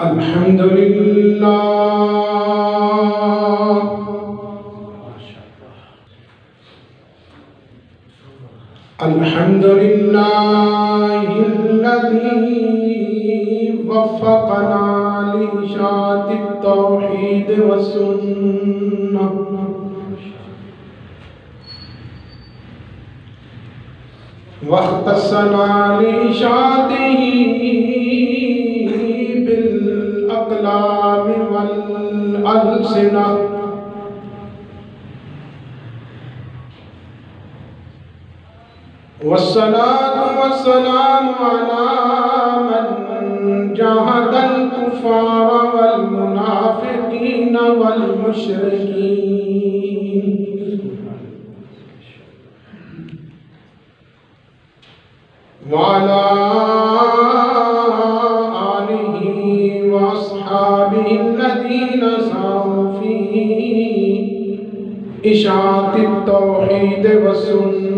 الحمد للہ الحمد للہ الذی وفقنا لإشاعة التوحید والسنہ واختصنا لإشاعته بالأقلام والألسنة والصلاة والسلام على من جاهد الكفار والمنافقين والمشركين وعلى آله وأصحابه الذين ساروا في إشاعة التوحيد والسنة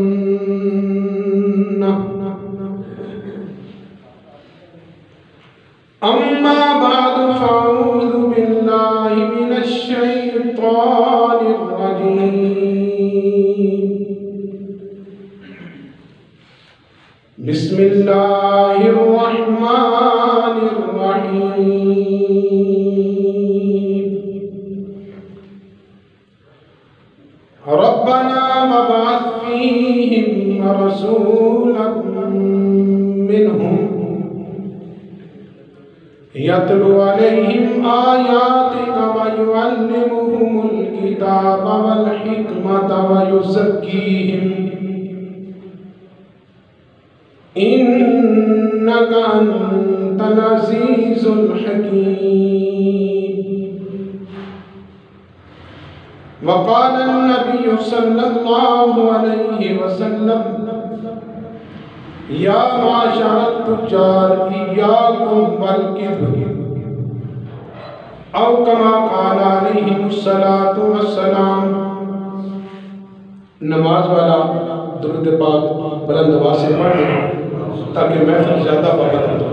أما بعد فأعوذ بالله من الشيطان الرجيم بسم الله الرحمن الرحيم ربنا وابعث فيهم رسولا منهم يتلو عليهم آياتك ويعلمهم الكتاب والحكمة ويزكيهم إنك أنت العزيز الحكيم وقال النبي صلى الله عليه وسلم يا معشر التجار إياكم والكذب أو كما قال عليه الصلاة والسلام. نماز والا درود پاک بلند آواز سے پڑھ دیں تاکہ محفل زیادہ پابند ہو.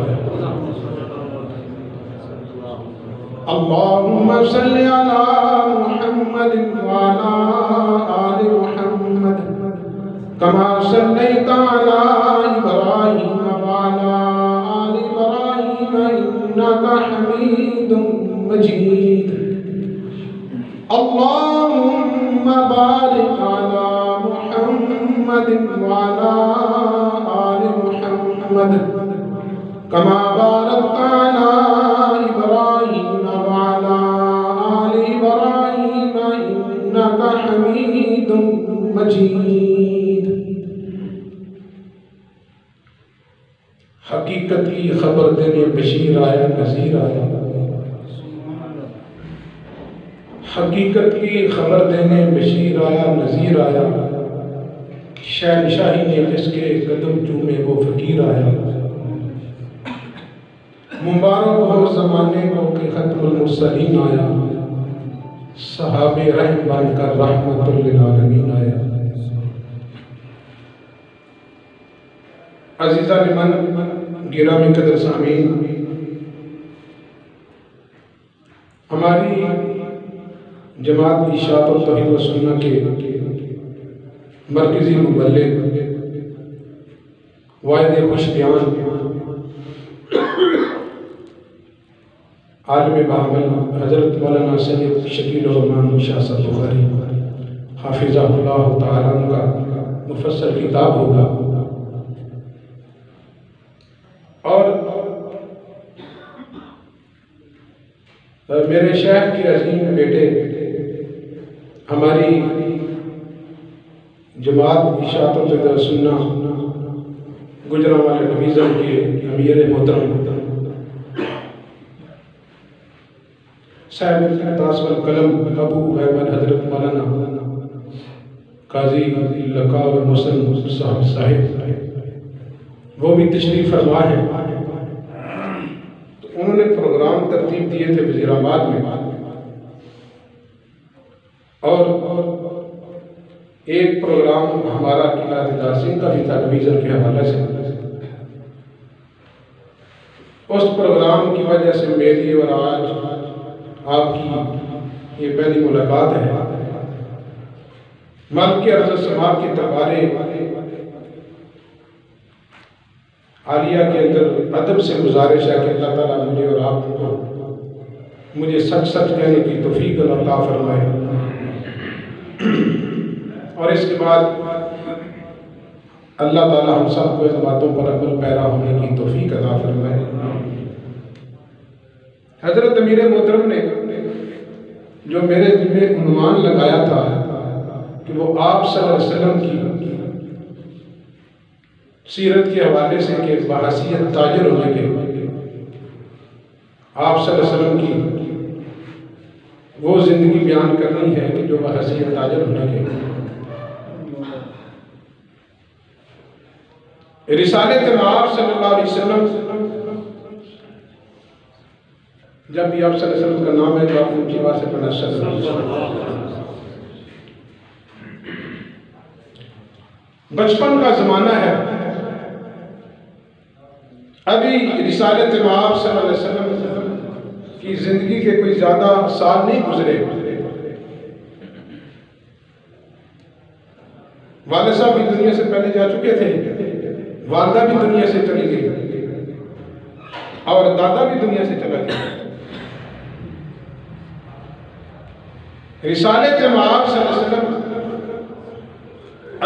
اللهم صل على محمد وعلى آل محمد كما صليت على إبراهيم وعلى آل إبراهيم إنك حميد مجيد. اللهم بارك على محمد وعلى آل محمد كما باركت على إبراهيم وعلى آل إبراهيم إنك حميد مجيد. حقیقت کی خبر دینے بشیر آیا نذیر آیا. حقیقت کی خبر دینے بشیر آیا نذیر آیا. شہنشاہی نے جس کے قدم چومے وہ فقیر آیا. مبارک ہو زمانے کو کہ ختم المرسلین آیا. صحابہ رحم بن کر رحمت للعالمین آیا. عزیزان من گرامی قدر سامعین، ہماری جماعت اشاعت التوحید والسنہ کے مرکزی مبلغ واحد خوش بیان عالم بابل حضرت مولانا سید شکیل الرحمان شاہ صاحب بخاری حافظہ اللہ تعالیٰ کا مفصل کتاب ہوگا. اور میرے شیخ کے عظیم بیٹے ہماری جماعت اشاعت التوحید والسنہ گجرانوالے ڈویژن کے امیر محترم صاحب القطاس والقلم ابو احمد حضرت مولانا قاضی لقاء المسلم صاحب وہ بھی تشریف فرما ہے. تو انہوں نے پروگرام ترتیب دیے تھے وزیر آباد میں، اور ایک پروگرام ہمارا قلعہ دیدار سنگھ کا بھی تھا ڈویژن کے حوالے سے. اس پروگرام کی وجہ سے میری اور آج آپ کی یہ پہلی ملاقات ہے۔ ملک عرض سماع کی دربار عالیہ کے اندر ادب سے گزارش ہے کہ اللہ تعالیٰ مجھے اور آپ کو مجھے سچ سچ کہنے کی توفیق عطا فرمائے، اور اس کے بعد اللہ تعالیٰ ہم سب کو اس باتوں پر عمل پیرا ہونے کی توفیق عطا فرمائے۔ حضرت امیر محترم نے جو میرے ذمہ عنوان لگایا تھا کہ وہ آپ صلی اللہ علیہ وسلم کی سیرت کے حوالے سے کہ بحیثیت تاجر ہونے کے آپ صلی اللہ علیہ وسلم کی وہ زندگی بیان کرنی ہے کہ جو بحیثیت تاجر ہونے کے رسالت آپ صلی اللہ علیہ وسلم، جب بھی آپ صلی اللہ علیہ وسلم کا نام ہے تو آپ اونچی آواز سے پڑھنا صلی اللہ علیہ وسلم۔ بچپن کا زمانہ ہے، ابھی رسالت آپ صلی اللہ علیہ وسلم کی زندگی کے کوئی زیادہ سال نہیں گزرے۔ والد صاحب بھی دنیا سے پہلے جا چکے تھے، والدہ بھی دنیا سے چلی گئی، اور دادا بھی دنیا سے چلا گیا۔ رسالت آپ صلی اللہ علیہ وسلم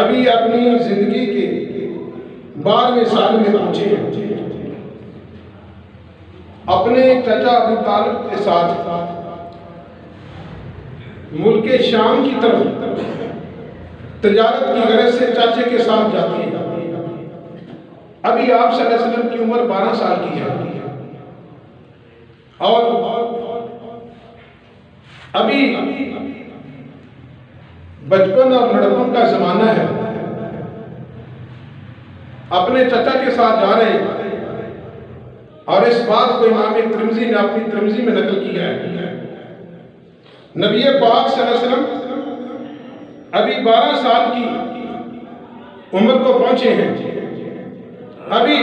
ابھی اپنی زندگی کے 12ویں سال میں پہنچے ہیں، اپنے چچا ابو طالب کے ساتھ ملک شام کی طرف تجارت کی غرض سے چاچے کے ساتھ جاتے ہیں۔ ابھی آپ صلی اللہ علیہ وسلم کی عمر 12 سال کی ہے، اور ابھی بچپن اور لڑکپن کا زمانہ ہے، اپنے چچا کے ساتھ جا رہے ہیں، اور اس بات کو امام ترمذی نے اپنی ترمذی میں نقل کیا ہے۔ نبی پاک صلی اللہ علیہ وسلم ابھی 12 سال کی عمر کو پہنچے ہیں، ابھی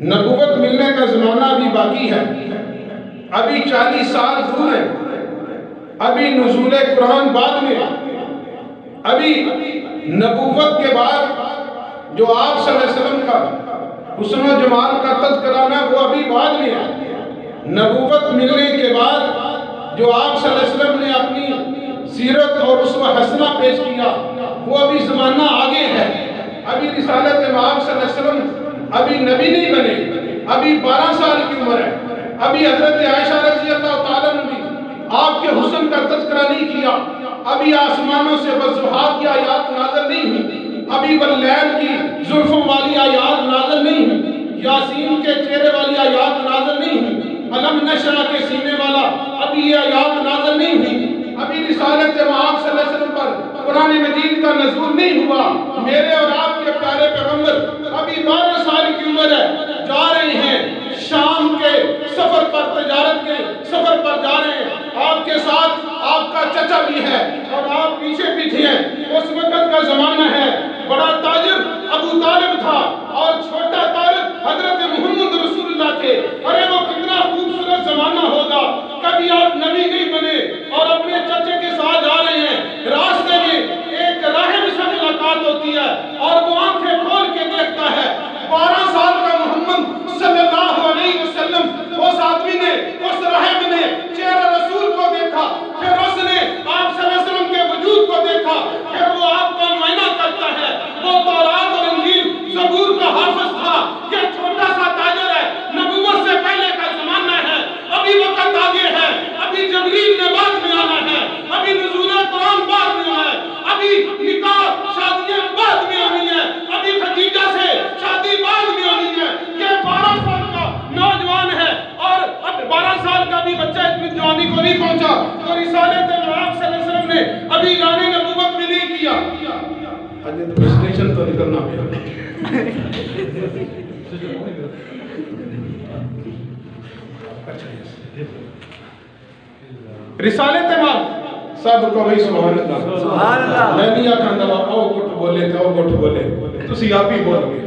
نبوت ملنے کا زمانہ ابھی باقی ہے، ابھی 40 سال دور ہیں، ابھی نزول قرآن بعد میں، ابھی نبوت کے بعد جو آپ صلی اللہ علیہ وسلم کا حسن و جمال کا تذکرہ ہے وہ ابھی بعد میں ہے۔ نبوت ملنے کے بعد جو آپ صلی اللہ علیہ وسلم نے اپنی سیرت اور اسوہ حسنہ پیش کیا وہ ابھی زمانہ آگے ہے۔ ابھی رسالت آپ صلی اللہ علیہ وسلم ابھی نبی نہیں بنے، ابھی 12 سال کی عمر ہے، ابھی حضرت عائشہ رضی اللہ تعالیٰ نے بھی آپ کے حسن کا تذکرہ نہیں کیا، ابھی آسمانوں سے والضحیٰ کی آیات نازل نہیں ہوئی، ابھی واللیل کی زلفوں والی آیات نازل نہیں ہوئی، یاسین کے چہرے والی آیات نازل نہیں ہوئی، علم نشرح کے سینے والا ابھی یہ آیات نازل نہیں ہوئی، ابھی رسالت آپ صلی اللہ علیہ وسلم پر قرآن مجید کا نزول نہیں ہوا۔ میرے اور آپ کے پیارے پیغمبر ابھی 12 سال کی عمر ہے، جا رہے ہیں شام کے سفر پر، تجارت کے سفر پر جا رہے ہیں، آپ کے ساتھ آپ کا چچا بھی ہے اور آپ پیچھے پیچھے ہیں۔ اس وقت کا زمانہ ہے، بڑا تاجر ابو طالب تھا اور چھوٹا تاجر حضرت محمد رسول اللہ تھے۔ ارے وہ کتنا خوبصورت زمانہ ہوگا، کبھی آپ نبی نہیں بنے اور اپنے چچے کے ساتھ جا رہے ہیں، راستے میں ایک راہب سے ملاقات ہوتی ہے اور وہ آنکھیں کھول کے دیکھتا ہے 12 سال کا محمد صلی اللہ علیہ وسلم۔ اس آدمی نے، اس راہب نے چہرہ رسول کو دیکھا، پھر اس نے آپ صلی اللہ علیہ وسلم کے وجود کو دیکھا، پھر وہ آپ کا معائنہ کرتا ہے۔ وہ تورات اور انجیل زبور کا حافظ تھا، یہ چھوٹا سا تاجر ہے، نبوت سے پہلے کا زمانہ ہے، ابھی وقت آگے ہے، ابھی جبریل نے بعد میں آنا ہے، ابھی نزول قرآن بعد میں آنا ہے، ابھی نکاح شادیاں بعد میں آنی ہے، ابھی خدیجہ سے شادی بعد میں آنی ہے۔ یہ 12 سال کا نوجوان ہے اور اب 12 سال کا بھی بچہ اتنی جوانی کو نہیں پہنچا، تو رسالت آپ صلی اللہ علیہ وسلم نے ابھی اعلان نبوت بھی نہیں کیا۔ آج تو اسٹیشن تو نکلنا پڑا۔ رسالت سب کو بھائی سبحان اللہ، میں نہیں آکھاں دا او کٹ بولے تھے، او کٹ بولے، تسی آپ ہی بول گئے۔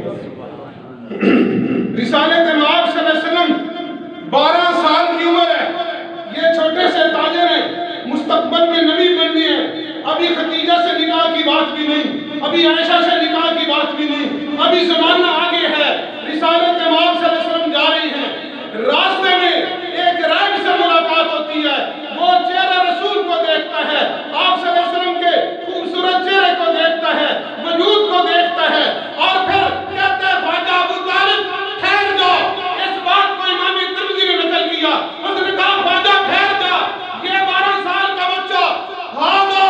رسالت آپ صلی اللہ مستقبل میں نبی بننے ہیں. ابھی خدیجہ سے نکاح کی بات بھی نہیں, ابھی عائشہ سے نکاح کی بات بھی نہیں, ابھی زمانہ آگے ہے. رسالت امام صلی اللہ علیہ وسلم جا رہی ہیں, راستے میں ایک راہب سے ملاقات ہوتی ہے. وہ چہرہ رسول کو دیکھتا ہے, آپ صلی اللہ علیہ وسلم کے خوبصورت چہرے کو دیکھتا ہے, وجود کو دیکھتا ہے, اور پھر کہتا ہے خواجہ ابو طالب ٹھہر جاؤ. اس بات کو امام ترمذی نے نقل کیا. اس نے کہا خواجہ ٹھہر جا, یہ 12 سال کا بچہ ہاذا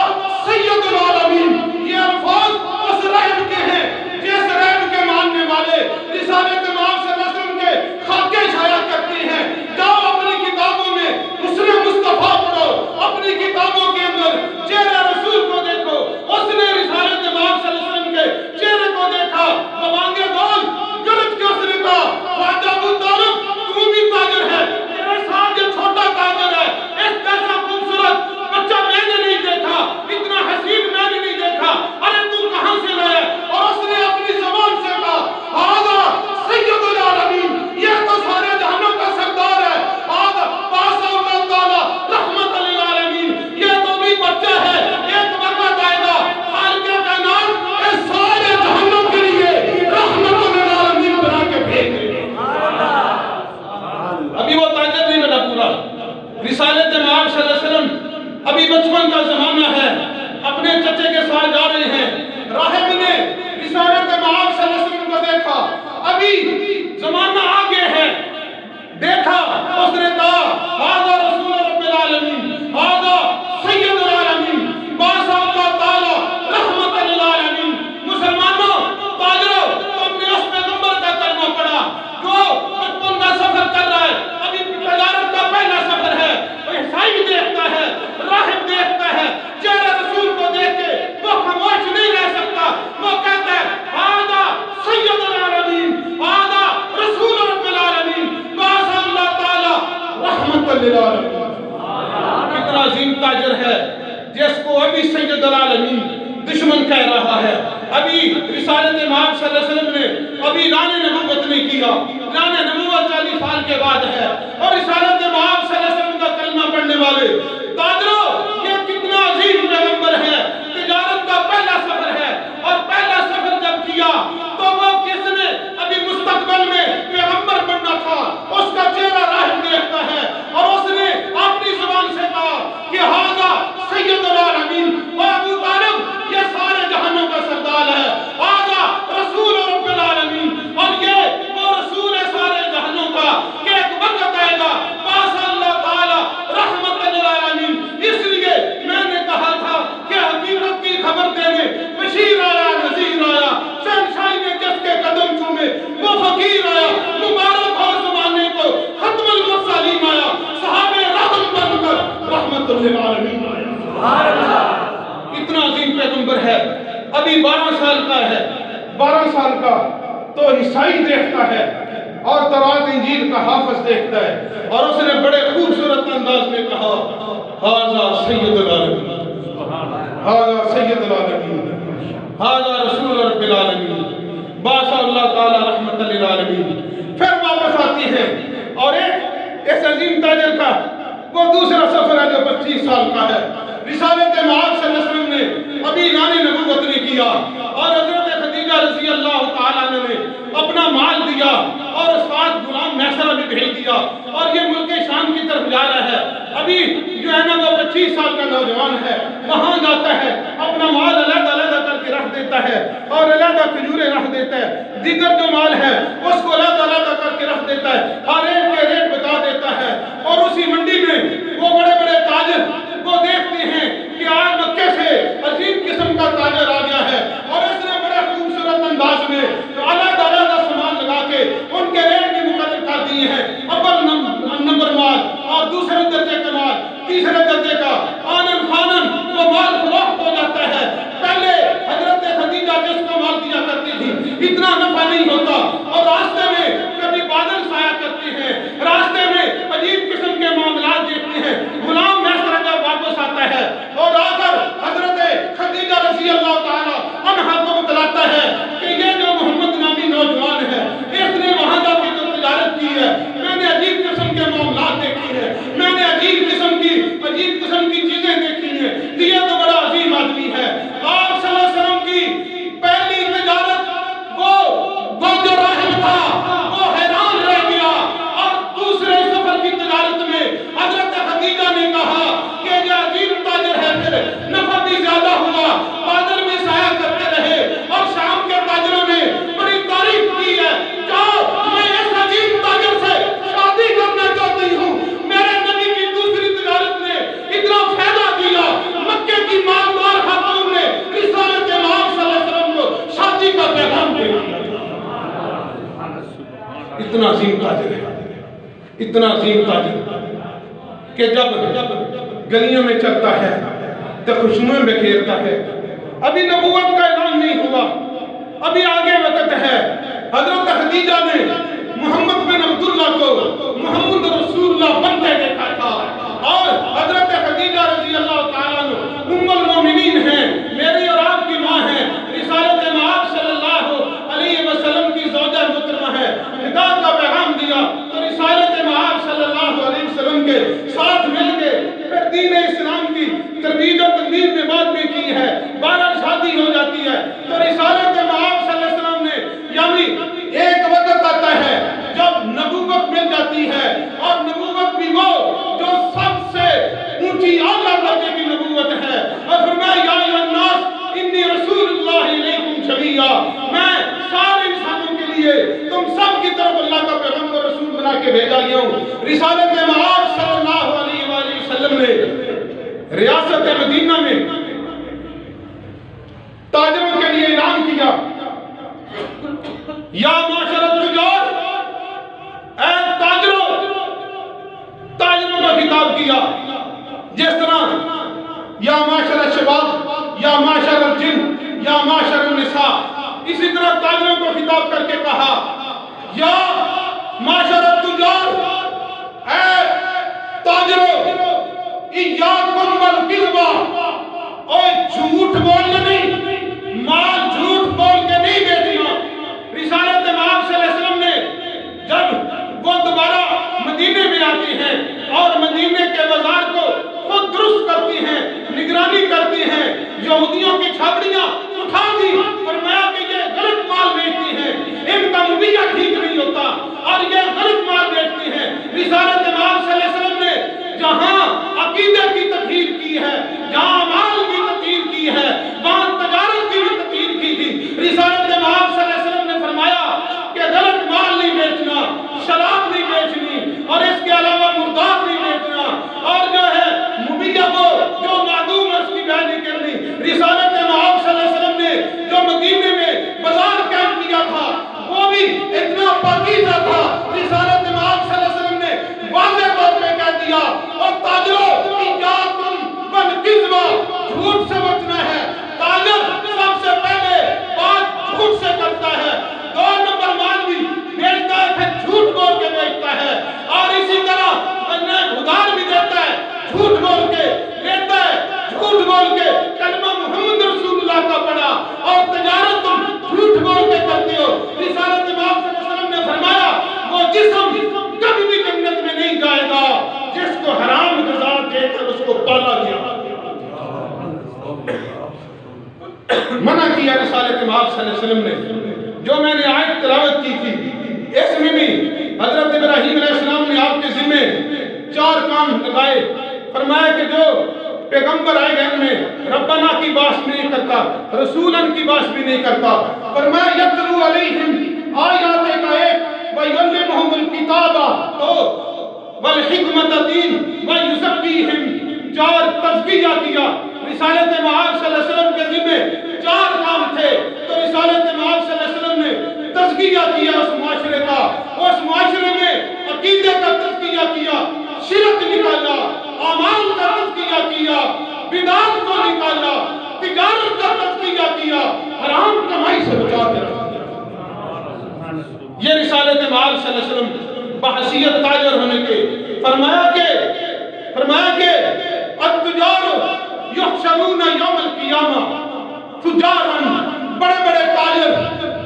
سید العالمین, یہ الفاظ اس راہب کے ہیں جس راہب کے ماننے والے رسالت امام صلی اللہ علیہ وسلم کے خاکے چھایا کرتے ہیں. جاؤ اپنی کتابوں میں حسن مصطفیٰ پڑھو, اپنی کتابوں کے اندر چہرہ رسول کو دیکھو. اس نے رسالت امام صلی اللہ علیہ وسلم کے چہرے کو دیکھا, بوانگے دول گرج کے اس نے کہا خواجہ ابو طالب تو بھی تاجر ہے, تیرے ساتھ یہ چھوٹا تاجر ہے, اس جیسا خوبصورت بچہ میں نے نہیں دیکھا, اتنا حسین میں نے نہیں دیکھا, ارے تو کہاں سے لائے؟ اور اس نے اپنی زبان سے کہا ہاذا سید العالمین, یہ تو سارے جہانوں کا سردار ہے. ہاذا باس اللہ تعالی رحمت للعالمین, یہ تو بھی بچہ ہے, ایک وقت آئے گا خالق کائنات اس سارے جہانوں کے لیے رحمت للعالمین بنا کے بھیج دے. ابھی وہ تاجر نہیں بنا پورا. رسالت امام صلی اللہ علیہ وسلم ابھی بچپن کا زمانہ ہے, اپنے چچے کے ساتھ جا رہے ہیں. راہب نے رسالت امام صلی اللہ علیہ وسلم کو دیکھا, ابھی زمانہ آگے ہے, دیکھا, اس نے کہا ہاذا رسول رب العالمین, ہاذا سید العالمین, باس اللہ تعالی رحمت للعالمین. مسلمانوں, تاجروں, تم نے اس پیغمبر کا کلمہ پڑھا جو بچپن کا سفر کر رہا ہے, ابھی تجارت کا پہلا سفر ہے. عیسائی دیکھتا ہے, راہب دیکھتا ہے, چہرہ رسول کو دیکھ کے وہ خاموش نہیں رہ سکتا. وہ کہتا ہے ہاذا سید العالمین, ہاذا رسول رب العالمین, باس اللہ تعالی رحمت للعالمین. کتنا عظیم تاجر ہے جس کو ابھی سید العالمین دشمن کہہ رہا ہے. ابھی رسالت امام صلی اللہ علیہ وسلم نے ابھی اعلان نبوت نہیں کیا, اعلان نبوت 40 سال کے بعد ہے. اور رسالت امام صلی اللہ علیہ وسلم کا کلمہ پڑھنے والے تاجروں, یہ کتنا عظیم پیغمبر ہے, تجارت کا پہلا سفر ہے, اور پہلا سفر جب کیا تو وہ کس نے ابھی مستقبل میں پیغمبر بننا تھا, اس کا چہرہ راہب دیکھتا ہے, اور اس نے اپنی زبان سے کہا کہ ہاذا سید العالمین, و ابو طالب یہ سارے جہانوں کا سردار ہے, ہاذا رسول رب العالمین, اور یہ وہ رسول ہے سارے جہانوں کا کہ ایک وقت آئے گا باس اللہ تعالی رحمت للعالمین. اس لیے میں نے کہا تھا کہ حقیقت کی خبر دینے بشیر آیا, نذیر آیا, شہنشاہی نے جس کے قدم چومے وہ فقیر آیا, مبارک ہو زمانے کو ختم المرسلین آیا, صحابہ رحم بن کر رحمت للعالمین آیا. اتنا عظیم پیغمبر ہے, ابھی 12 سال کا ہے, 12 سال کا تو عیسائی دیکھتا ہے, اور تورات انجیل کا حافظ دیکھتا ہے, اور اس نے بڑے خوبصورت انداز میں کہا ہاذا سید العالمین, ہاذا سید العالمین, ہاذا رسول رب العالمین, باس اللہ تعالی رحمت للعالمین. پھر واپس آتی ہے, اور ایک اس عظیم تاجر کا وہ دوسرا سفر ہے جو 25 سال کا ہے. رسالت امام صلی اللہ علیہ وسلم نے ابھی اعلان نبوت نہیں کیا, اور حضرت خدیجہ رضی اللہ تعالیٰ نے اپنا مال دیا, اور ساتھ غلام میسرہ بھی بھیج دیا, اور یہ ملک شام کی طرف جا رہا ہے. ابھی جو ہے نا وہ 25 سال کا نوجوان ہے, وہاں جاتا ہے, اپنا مال علیحدہ کر کے رکھ دیتا ہے, اور علیحدہ کھجوریں رکھ دیتا ہے, دیگر جو مال ہے اس کو علیحدہ کر کے رکھ دیتا ہے, ہر ایک کے ریٹ بتا دیتا ہے. اور اسی منڈی میں وہ بڑے بڑے تاجر وہ دیکھتے ہیں کہ آج مکے سے عظیم قسم کا تاجر آ گیا ہے, اور اس نے بڑے خوبصورت انداز میں علیحدہ سامان لگا کے ان کے ریٹ بھی مقرر کر دیے ہیں. اول نمبر مال, اور دوسرے درجے کا مال, تیسرے درجے کا, آنن فانن وہ مال فروخت ہو جاتا ہے. پہلے حضرت خدیجہ جس کو مال دیا کرتی تھی اتنا نفع نہیں ہوتا, اور راستے میں کبھی بادل سایہ کرتے ہیں, راستے میں عجیب قسم کے معاملات دیکھتے ہیں. غلام میسرہ جب واپس آتا ہے اور آ کر حضرت خدیجہ رضی اللہ تعالی عنہا کو بتلاتا ہے کہ یہ جو محمد نامی نوجوان ہے اس نے وہاں جا کے جو تجارت کی ہے, میں نے عجیب قسم کے معاملات دیکھی ہے, میں نے عجیب قسم کی چیزیں دیکھی یہ تو بڑا عظیم آدمی ہے۔ آپ صلی اللہ علیہ وسلم کی پہلی تجارت وہ جو راہب تھا وہ حیران رہ گیا، اور دوسرے سفر کی تجارت میں حضرت خدیجہ نے کہا کہ یہ عظیم تاجر ہے، پھر نفع بھی زیادہ ہوا، بازار میں سایہ کرتے رہے، اور شام کے تاجروں نے بڑی تعریف کی ہے۔ جاؤ، میں اس عظیم تاجر سے شادی کرنا چاہتی ہوں۔ میرے نبی کی دوسری تجارت نے اتنا فائدہ دیا، مکے کی مالدار خاتون نے رسالت امام صلی اللہ علیہ وسلم کو شادی کا پیغام دے دیا۔ اتنا عظیم تاجر ہے، اتنا عظیم تاجر کہ جب گلیوں میں چلتا ہے تو خوشبوئیں بکھیرتا ہے۔ ابھی نبوت کا اعلان نہیں ہوا، ابھی آگے وقت ہے۔ حضرت خدیجہ نے محمد بن عبداللہ کو محمد رسول اللہ بنتے دیکھا تھا، اور حضرت خدیجہ رضی اللہ تعالیٰ عنہ ام المومنین ہیں، میری اور آپ کی ماں ہیں، رسالت مآب صلی اللہ علیہ وسلم کی زوجہ محترمہ ہے۔ نکاح کا پیغام دیا تو رسالت مآب صلی اللہ علیہ وسلم کے ساتھ مل کے پھر دین اسلام کی ترویج و تقویت میں بات بھی کی ہے، بہرحال شادی ہو جاتی ہے۔ تو رسالت مآب صلی اللہ علیہ وسلم نے یعنی ایک وقت آتا ہے جب نبوت مل جاتی ہے، اور نبوت بھی وہ جو سب سے اونچی اعلیٰ درجے کی نبوت ہے، اور فرمایا یا ایھا الناس انی رسول اللہ علیکم شفیعا، میں سارے انسانوں کے لیے تم سب کی طرف اللہ کا پیغمبر رسول بنا کے بھیجا گیا ہوں۔ رسالت مآب صلی اللہ علیہ وآلہ وسلم نے ریاست مدینہ میں تاجروں کے لیے اعلان کیا، یا معاشر التجار، اے تاجروں کا خطاب کیا، جس طرح یا معاشر الشباب، یا معاشر الجن، یا معاشر النساء، اسی طرح تاجروں کو خطاب کر کے کہا یا معاشر التجار، اے تاجروں، ایاکم والکذب، اور جھوٹ بولنا نہیں، مال جھوٹ بول کے نہیں بیچنا۔ رسالت مآب صلی اللہ علیہ وسلم نے جب وہ دوبارہ مدینے میں آتی ہیں اور مدینے کے بازار کو خود درست کرتی ہیں، نگرانی کرتی ہیں، یہودیوں کی چھاپڑیاں اٹھا دی، فرمایا کہ یہ غلط مال بیچتی ہیں، ان کا مبیہ ٹھیک نہیں ہوتا، اور یہ غلط مال بیچتی ہیں۔ رسالت مآب صلی اللہ علیہ وسلم نے جہاں عقیدے کی تطہیر کی ہے، جہاں مال کی تطہیر کی ہے، وہاں تجارت کی بھی تطہیر کی تھی۔ رسالت مآب صلی اللہ علیہ وسلم نے فرمایا کہ غلط مال نہیں بیچنا، شراب نہیں بیچنی، اور اس کے علاوہ مردار نہیں بیچنا، اور جو ہے مبیہ کو جو معدوم ہے اس کی بیع نہیں کرنی۔ رسالت مآب صلی اللہ علیہ وسلم نے جو مدینے میں بازار قائم کیا تھا وہ بھی اتنا پاکیزہ تھا۔ رسالت مآب صلی اللہ علیہ وسلم نے واضح طور پہ کہہ دیا، اور تاجروں ایاکم والکذب، جھوٹ سے بچنا ہے۔ تاجر سب سے پہلے بات جھوٹ سے کرتا ہے، 2 نمبر مال بھی بیچتا ہے، پھر جھوٹ بول کے بیچتا ہے، اور اسی طرح ادھار بھی دیتا ہے، جھوٹ بول کے لیتا ہے، جھوٹ بول کے کلمہ محمد رسول اللہ کا پڑھا، اور تجارت تم جھوٹ بول کے کرتے ہو۔ رسالت مآب صلی اللہ علیہ وسلم نے فرمایا وہ جسم کبھی بھی جنت میں نہیں جائے گا جس کو حرام غذا دے کر اس کو پالا گیا۔ منع کیا رسالت مآب صلی اللہ علیہ وسلم نے۔ جو میں نے آیت تلاوت کی تھی اس میں بھی حضرت ابراہیم علیہ السلام نے آپ کے ذمہ 4 کام لگائے، فرمایا کہ جو پیغمبر آئے گئے ان میں ربنا کی بات نہیں کرتا، رسولن کی بات بھی نہیں کرتا، فرمایا یتلو علیہم آیات کا ایک وَيُعَلِّمُهُمُ الْكِتَابَ وَالْحِکْمَةَ دین وَيُزَکِّیہم، 4 تزکیہ کیا۔ رسالت مآب صلی اللہ علیہ وسلم کے ذمہ 4 کام تھے، تو رسالت مآب صلی اللہ علیہ وسلم نے تزکیہ کیا اس معاشرے کا، اس معاشرے میں عقیدے کا تزکیہ کیا، شرک نکالا، اعمال کا تزکیہ کیا، بدعات کو نکالا، تجارت کا تزکیہ کیا، حرام کمائی سے بچا کے رکھا۔ یہ رسالت مآب صلی اللہ علیہ وسلم بحیثیت تاجر ہونے کے فرمایا کہ التجار یحشرون یوم القیامہ تجارا، بڑے بڑے تاجر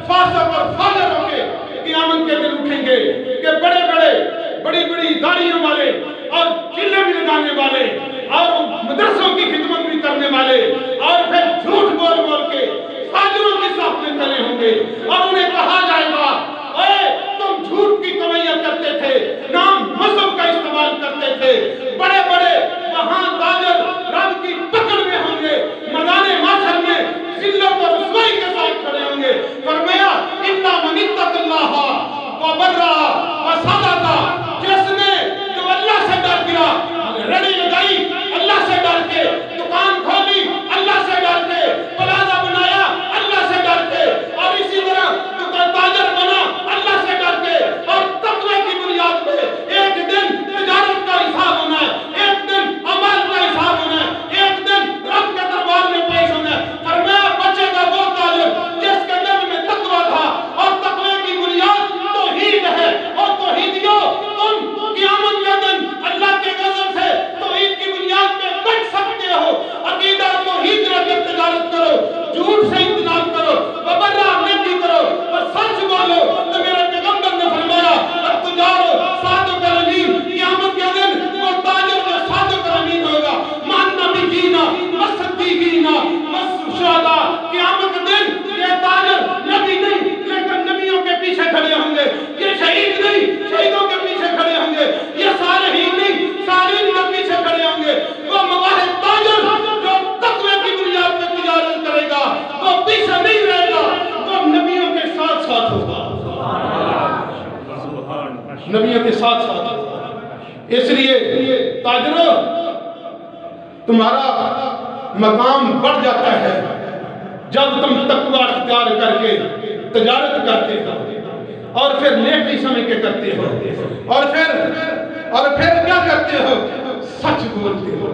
فاسق اور فاجر ہو کے قیامت کے دن اٹھیں گے کہ بڑی بڑی داڑیوں والے اور چلے بھی لگانے والے اور مدرسوں کی خدمت بھی کرنے کرنے والے اور پھر جھوٹ بول بول کے فاجروں کی صف میں کھڑے ہوں گے اور انہیں کہا جائے گا اے تم جھوٹ کی کمائیاں کرتے تھے، نام مذہب کا استعمال کرتے تھے، بڑے بڑے وہاں تاجر رب کی پکڑ میں ہوں گے، میدان محشر میں ذلت اور رسوائی کے ساتھ کھڑے ہوں گے۔ فرمایا اِنَّا مَنِ اتَّقَ اللَّهَ وَبَرَّ وَصَدَقَ، جس نے جو اللہ سے ڈر گیا، رڑی لگائی اللہ سے ڈر کے، دکان کھولی اللہ سے ڈر کے، پلازہ بنایا اللہ سے ڈر کے، اور اسی طرح تاجر بنا اللہ سے ڈر کے، اور تقوی کی بنیاد پہ ایک دن تجارت کا حساب ہونا ہے، ایک دن عمل کا حساب ہونا ہے، ایک دن رب کے دربار میں پیش ہونا ہے۔ فرمایا بچے گا وہ تاجر جس کے دل میں تقوی تھا، اور تقوی کی بنیاد توحید ہے، اور توحیدیوں تم قیامت کے دن اللہ کے غضب سے توحید کی بنیاد پہ بچ سکتے ہو۔ عقیدہ توحید رکھ کے تجارت کرو، جھوٹ سے اجتناب کرو، وبرہ نیکی کرو، اور سچ بولو۔ تو میرے پیغمبر نے فرمایا التجار صادق الامین، قیامت کے دن وہ تاجر جو صادق الامین ہوگا، مع النبیین والصدیقین والشہداء، قیامت کے دن یہ تاجر نبی نہیں لیکن نبیوں کے پیچھے کھڑے ہوں گے، یہ شہید نہیں شہیدوں کے پیچھے کھڑے ہوں گے، یہ صالحین نہیں صالحین کے پیچھے کھڑے ہوں گے۔ وہ مواحد تاجر جو تقوی کی بنیاد پہ تجارت کرے گا، وہ پیچھے نہیں رہے گا، وہ نبیوں کے ساتھ ساتھ ہوگا، نبیوں کے ساتھ ساتھ ہوگا۔ اس لیے تاجروں تمہارا مقام بڑھ جاتا ہے جب تم تقوی اختیار کر کے تجارت کرتے ہو، اور پھر نیکی سمجھ کے کرتے ہو، اور پھر کیا کرتے ہو؟ سچ بولتے ہو۔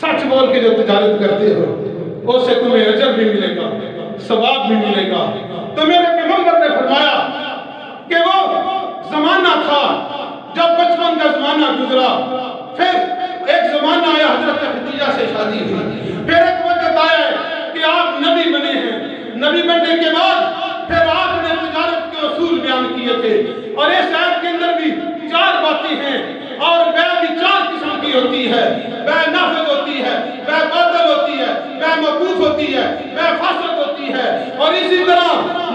سچ بول کے جو تجارت کرتے ہو اس سے تمہیں اجر بھی ملے گا، ثواب بھی ملے گا۔ تو میرے پیغمبر نے فرمایا کہ وہ زمانہ تھا جب بچپن کا زمانہ گزرا، پھر ایک زمانہ آیا حضرت خدیجہ سے شادی ہوئی، پھر ایک وقت آیا کہ آپ نبی بنے ہیں، نبی بننے کے بعد پھر آپ نے تجارت کے اصول بیان کیے تھے، اور اس آیت کے اندر بھی 4 باتیں ہیں، اور بیع بھی 4 قسم کی ہوتی ہے، بیع نافذ ہوتی ہے، بیع باطل ہوتی ہے، بیع موقوف ہوتی ہے، بیع فاسد ہوتی ہے، اور اسی طرح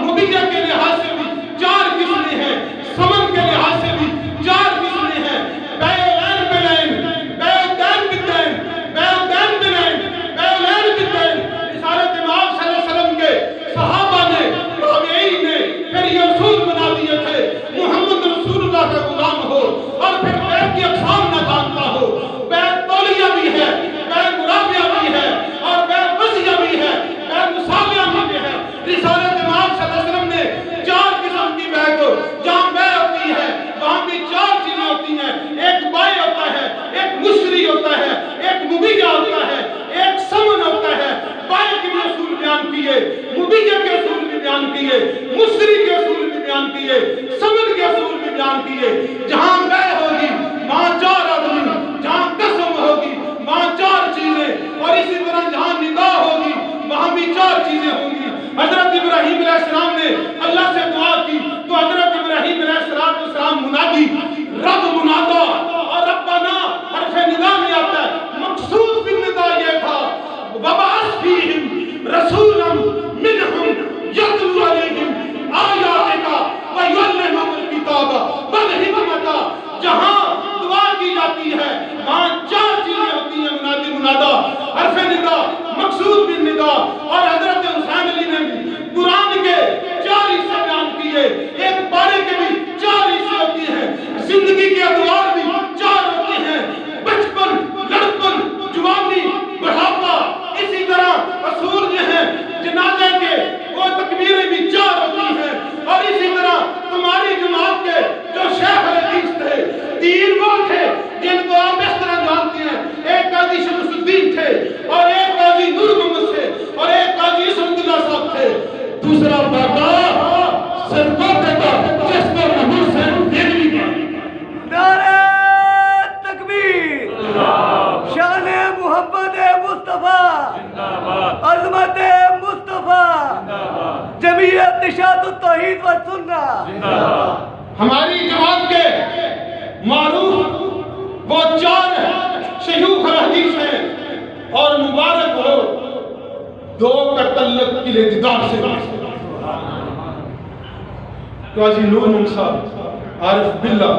مبیہ کے لحاظ سے بھی 4 قسمیں ہیں، ثمن کے لحاظ سے بھی 4 قسمیں ہیں، بیع عین بالعین، بیع دین بالدین، بیع دین بالعین، بیع العین بالدین۔ رسالت امام صلی اللہ علیہ وسلم کے صحابہ نے، تابعین نے پھر یہ اصول بنا دیے تھے، محمد رسول اللہ کا غلام ہو اور پھر بیع کی اقسام نہ جانتا ہو، بیع تولیہ بھی ہے، بیع مرابیہ بھی ہے، اور بیع وصیہ بھی ہے، بیع مساویہ بھی ہے۔ رسالت امام صلی اللہ علیہ وسلم نے 4 قسم کی بیع کو، جہاں بیع ہوتی ہے وہاں بھی 4 چیزیں ہوتی ہیں، ایک بائع ہوتا ہے، ایک مشتری ہوتا ہے، ایک مبیہ ہوتا ہے، ایک ثمن ہوتا ہے۔ بائع کے بھی اصول بیان کیے، مبیہ کے اصول بھی بیان کیے، مشتری کے اصول بھی بیان کیے، ثمن کے اصول بھی بیان کیے۔ جہاں بیع ہوگی وہاں 4 آدمی، جہاں قسم ہوگی وہاں 4 چیزیں، اور اسی طرح جہاں نکاح ہوگی وہاں بھی 4 چیزیں ہوں گی۔ حضرت ابراہیم علیہ السلام نے اللہ سے دعا کی تو حضرت ابراہیم علیہ السلام منادی، رب منادا، اور ربنا حرف ندا میں آتا ہے، مقصود بالندا یہ تھا وَبَعَثْ فِيهِمْ رَسُولًا مِّنْهُمْ يَتْلُو عَلَيْهِمْ آيَاتِكَ وَيُعَلِّمُهُمُ الْكِتَابَ وَالْحِكْمَةَ۔ جہاں دعا کی جاتی ہے وہاں 4 چیزیں ہوتی ہیں، منادی منادا، حرف ندا، مقصود بالندا۔ اور حضرت حسین علی نے بھی قرآن کے 4 حصے بیان کیے، ایک پارے کے بھی 4 حصے ہوتی ہیں، زندگی کے ادوار بھی 4 ہوتے ہیں، بچپن، لڑپن، جوانی، بڑھاپا، اسی طرح اصول جو ہیں جنازے کے وہ تکبیریں بھی 4 ہوتی ہیں، اور اسی طرح تمہاری جماعت کے جو شیخ الحدیث تھے 3 وہ تھے جن کو آپ اس طرح جانتے ہیں، ایک قاضی شمس الدین تھے، اور ایک قاضی نور محمد تھے، اور ایک قاضی اسمت اللہ صاحب تھے، دوسرا بیٹا صرف وہ بیٹا جس کو محمود سے دیکھنی پڑی۔ نعرہ تکبیر، شان محمد مصطفیٰ، عظمت مصطفیٰ، جمعیت نشاط التوحید والسنہ۔ ہماری جماعت کے معروف وہ 4 شیوخ الحدیث ہیں، اور مبارک ہو دو کا تعلق قلعے دیدار سے قاضی نور محمد صاحب عارف باللہ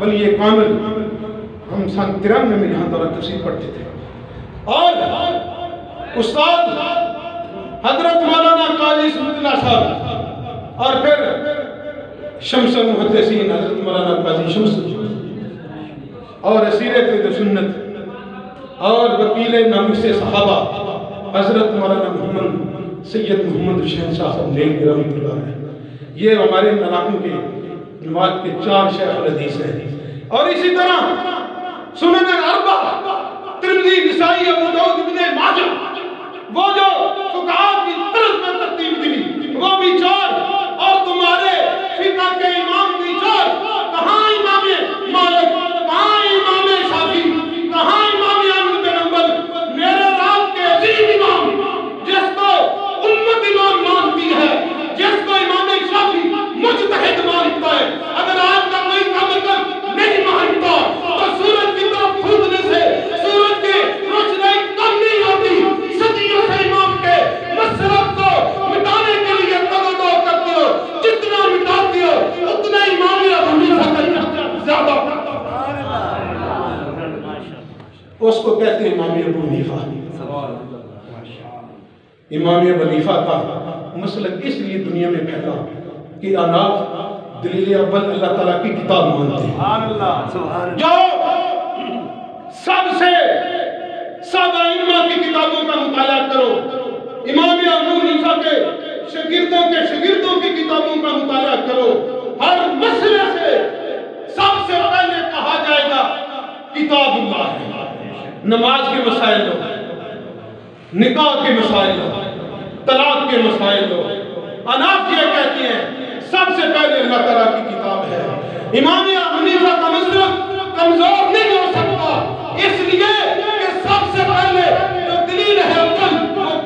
ولی کامل، ہم سن 93 میں یہاں دورہ تفسیر پڑھتے تھے، اور استاد حضرت مولانا قاضی سمت اللہ صاحب، اور پھر شمس المحدثین حضرت مولانا قاضی شمس، اور اسیر قید سنت اور وکیل ناموس صحابہ حضرت مولانا محمد سید محمد حسین صاحب نیک رحمۃ اللہ علیہ۔ یہ ہمارے علاقوں کے جماعت کے 4 شیخ الحدیث ہیں، اور اسی طرح سنن الاربعہ ترمذی نسائی ابو داؤد ابن ماجہ، وہ جو فقہاء کی طرز میں ترتیب دی وہ بھی 4، اور تمہارے فقہ کے امام بھی 4، کہاں امام مالک، کہاں امام شافعی، کہاں امام احمد بن حنبل، میرے رات کے عظیم امام جس کو امت امام مانتی ہے، جس کو امام شافعی مجتہد مانتا ہے، اگر آپ کا کوئی کم نہیں مانتا تو سورج کی طرف کھودنے سے سورج کی روشنائی کم نہیں ہوتی۔ صدیوں سے امام کے مسلک کو مٹانے کے لیے تگدو کرتے ہو، جتنا مٹاتے ہو اتنا امام ابو حنیفہ کا زیادہ، اس کو کہتے ہیں امام ابو حنیفہ۔ امام ابو حنیفہ کا مسلک اس لیے دنیا میں پھیلا کہ اناف دلیل اول اللہ تعالیٰ کی کتاب مانتے ہیں، جو سب سے سب ائمہ کی کتابوں کا مطالعہ کرو، امام ابو حنیفہ کے شاگردوں کی کتابوں کا مطالعہ کرو، ہر مسئلے سے سب سے پہلے کہا جائے گا کتاب اللہ ہے۔ نماز کے مسائل ہو، نکاح کے مسائل ہو، طلاق کے مسائل ہو، اناف یہ کہتی ہیں سب سے پہلے اللہ تعالیٰ کی کتاب ہے۔ امام ابو حنیفہ کا مسلک کمزور نہیں ہو سکتا، اس لیے کہ سب سے پہلے جو دلیل ہے وہ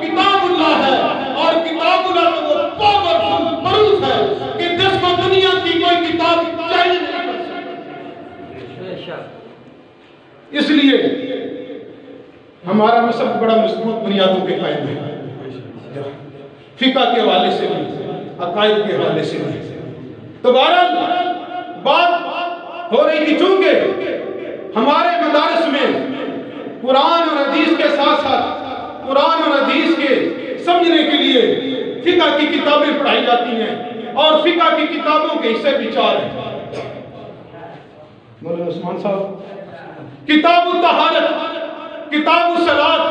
کتاب اللہ ہے، اور کتاب اللہ تو وہ پاورفل پروف ہے کہ جس کو دنیا کی کوئی کتاب چاہیے نہیں کر سکتی۔ اس لیے ہمارا مذہب بڑا مضبوط بنیادوں پہ قائم ہے، فقہ کے حوالے سے بھی، عقائد کے حوالے سے بھی۔ تو بہرحال بات ہو رہی تھی، چونکہ ہمارے مدارس میں قرآن اور حدیث کے ساتھ ساتھ قرآن اور حدیث کے سمجھنے کے لیے فقہ کی کتابیں پڑھائی جاتی ہیں، اور فقہ کی کتابوں کے حصے بھی 4 ہیں۔ مولانا عثمان صاحب، کتاب الطہارت، کتاب الصلاۃ،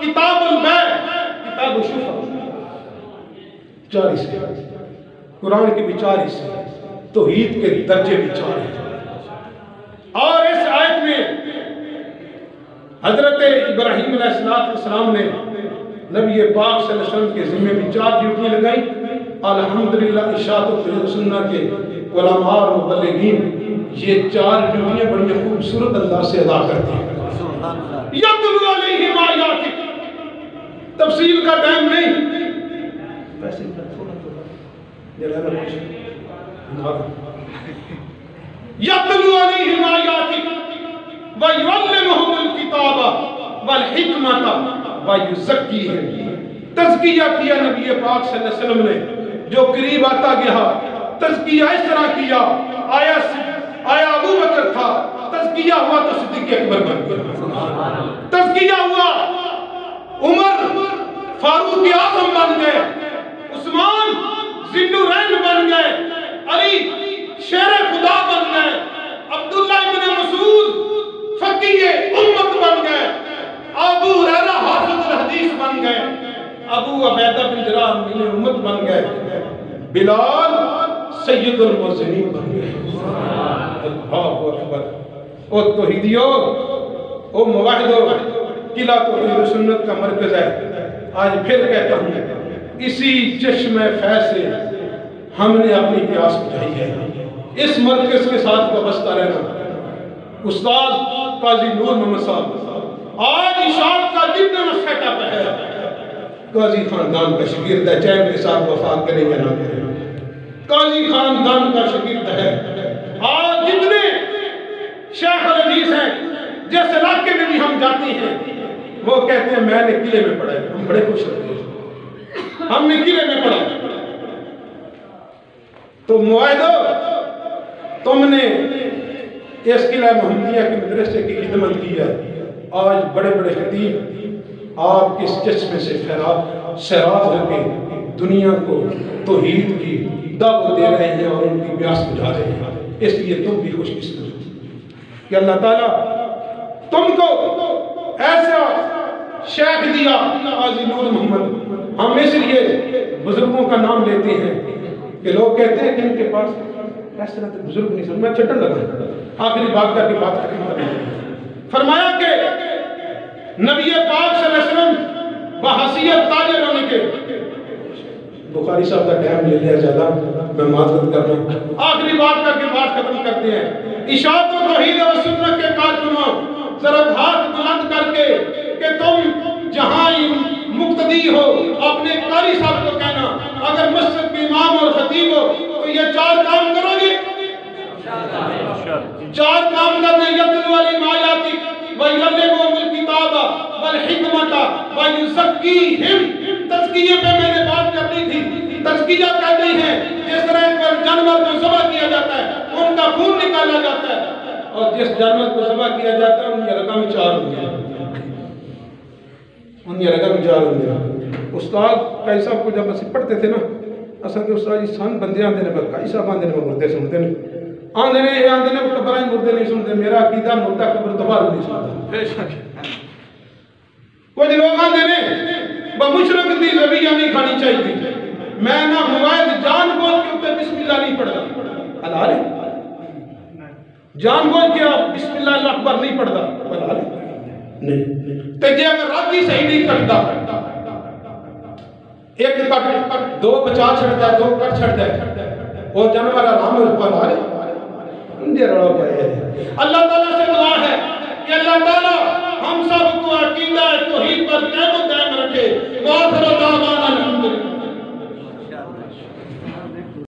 کتاب البیع، کتاب الشفع، 4 حصے، قرآن کے بھی 4 حصے، توحید کے درجے بھی 4 ہیں۔ اور اس آیت میں حضرت ابراہیم علیہ السلام نے نبی پاک صلی اللہ علیہ وسلم کے ذمہ بھی 4 ڈیوٹیاں لگائی۔ الحمدللہ اشاعت و سنہ کے علماء اور مبلغین یہ 4 ڈیوٹیاں بڑی خوبصورت انداز سے ادا کرتے ہیں۔ یتلو علیہم آیاتک، تفصیل کا ٹائم نہیں، یتلو علیہم آیاتک ویعلمہم الکتاب والحکمت ویزکیہم۔ تزکیہ کیا نبی پاک صلی اللہ علیہ وسلم نے، جو قریب آتا گیا تزکیہ اس طرح کیا، آیا ابو بکر تھا، تزکیہ ہوا تو صدیق اکبر بن گیا، تزکیہ ہوا عمر فاروق اعظم بن گئے، عثمان ذوالنورین بن گئے، علی شیر خدا بن گئے، عبداللہ ابن مسعود فقیہ امت بن گئے، ابو ہریرہ حافظ الحدیث بن گئے، ابو عبیدہ بن جراح امین امت بن گئے، بلال سید المؤذنین بن گئے۔ اللہ اکبر۔ او توحیدیو، او موحدو، قلعہ توحید و سنت کا مرکز ہے۔ آج پھر کہتا ہوں، اسی چشم فیض سے ہم نے اپنی پیاس بجھائی ہے، اس مرکز کے ساتھ وابستہ رہنا۔ استاد قاضی نور محمد صاحب آج اشاعت کا جتنا سیٹ اپ ہے، قاضی خاندان کا شاگرد ہے، چاہے کے ساتھ وفا کرے یا نہ کرے، قاضی خاندان کا شاگرد ہے۔ آج جتنے شیخ الحدیث ہیں، جس علاقے میں بھی ہم جاتے ہیں وہ کہتے ہیں میں نے قلعے میں پڑھا ہے. ہم بڑے خوش ہوتے ہیں ہم نے قلعے میں پڑھا. تو معاہدو تم نے اس قلعہ محمدیہ کے مدرسے کی خدمت کی ہے. آج بڑے بڑے خطیب آپ اس چشمے سے سیراب ہو کے دنیا کو توحید کی دعوت دے رہے ہیں اور ان کی پیاس بجھا رہے ہیں. اس لیے تم بھی خوش قسمت کہ اللہ تعالیٰ تم کو ایسا شیخ دیا قاضی نور محمد. ہم اس لیے بزرگوں کا نام لیتے ہیں کہ لوگ کہتے ہیں کہ ان کے پاس اس طرح سے بزرگ نہیں سن. میں چٹن لگا آخری بات کر کے بات ختم کر دی. فرمایا کہ نبی پاک صلی اللہ علیہ وسلم بحیثیت تاجر ہونے کے بخاری صاحب کا ٹائم لے لیا زیادہ میں معذرت کر رہا ہوں. آخری بات کر کے بات ختم کرتے ہیں. اشاعت و توحید و سنت کے کارکنوں ذرا ہاتھ بلند کر کے کہ تم جہاں مقتدی ہو اپنے قاری صاحب کو کہنا اگر مسجد کے امام اور خطیب ہو تو یہ 4 کام کرو گے. 4 کام کرنے یتلو علیہم آیاتک وَيُعَلِّمُهُمُ الْكِتَابَ وَالْحِکْمَةَ وَيُزَکِّیہم. تزکیے پہ میں نے بات کرنی تھی. تزکیہ کہتے ہیں جس طرح پر جانور کو ذبح کیا جاتا ہے ان کا خون نکالا جاتا ہے اور جس جانور کو ذبح کیا جاتا ہے ان کی رقم 4 ہوں گے. ان کی رقم 4 ہوں گے. استاد کئی صاحب کو جب ਅਸੀਂ پڑھتے تھے نا اصل کے استاد جی سن بندے آندے نے پر کئی صاحب آندے نے مردے سنتے نے آندے نے قبریں مردے نہیں سنتے. میرا عقیدہ مردہ قبر دوبارہ نہیں سنتا. کچھ لوگ آندے نے بمشرق دی زبیہ نہیں کھانی چاہیے. میں نہ موبائل جان بوجھ کے اوپر بسم اللہ نہیں پڑھتا. حلال ہے جان بوجھ کے آپ بسم اللہ اکبر نہیں پڑھتا. حلال ہے نہیں. تے جے اگر راتی صحیح نہیں کرتا ایک کٹ 2 بچا چھڑتا ہے 2 کٹ چھڑتا ہے وہ جانور آرام پر آ رہے اندے رڑا پائے. اللہ تعالیٰ سے دعا ہے کہ اللہ تعالیٰ ہم سب کو عقیدہ